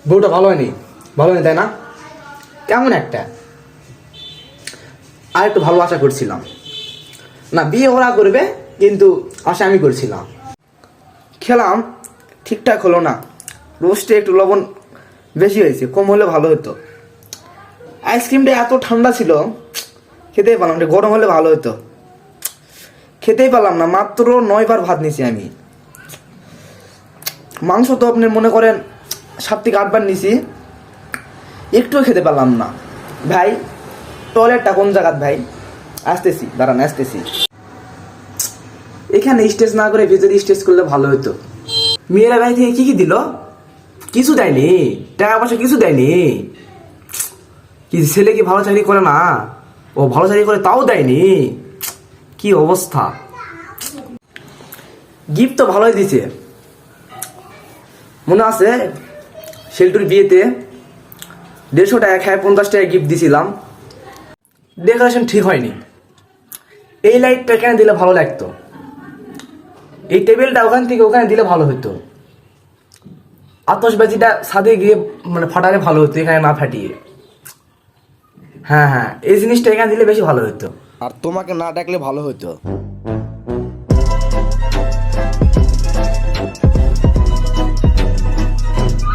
বউটা ভালো হয়নি, ভালো হয়নি তাই না? কেমন একটা, আর একটু ভালো আশা করছিলাম না, বিয়ে ওরা করবে কিন্তু আশা আমি করছিলাম। খেলাম, ঠিকঠাক হলো না, রোস্টে একটু লবণ বেশি হয়েছে, কম হলে ভালো হতো। আইসক্রিমটা এত ঠান্ডা ছিল, খেতেই পারলাম না, গরম হলে ভালো হতো। খেতেই পারলাম না, মাত্র 9 বার ভাত নিছি আমি। মাংস তো আপনি মনে করেন 7 থেকে 8 বার নিছি, একটুও খেতে পারলাম না। ভাই টয়লেটটা কোন জায়গাত ভাই? আসতেছি, দাঁড়ান আসতেছি। এখানে স্টেজ না করে ভেতরে স্টেজ করলে ভালো হতো। মেয়েরা ভাই থেকে কি দিল? কিছু দেয়নি, টাকা পয়সা কিছু দেয়নি। কি ছেলে কি ভালো চাকরি করে না? ও ভালো চাকরি করে তাও দেয়নি, কি অবস্থা। গিফট তো ভালোই দিছে, মনে আছে শেল্টুর বিয়েতে 150 টাকা খায় 50 টাকা গিফট দিছিলাম। ডেকোরেশন ঠিক হয়নি। এই লাইটটা এখানে দিলে ভালো লাগতো, এই টেবিলটা ওখান থেকে ওখানে দিলে ভালো হতো। আতশবাজিটা ছাদে গিয়ে মানে ফাটালে ভালো হতো, এখানে না ফাটিয়ে। হ্যাঁ হ্যাঁ, এই জিনিসটা এখানে দিলে বেশি ভালো হতো। আর তোমাকে না ডাকলে ভালো হতো।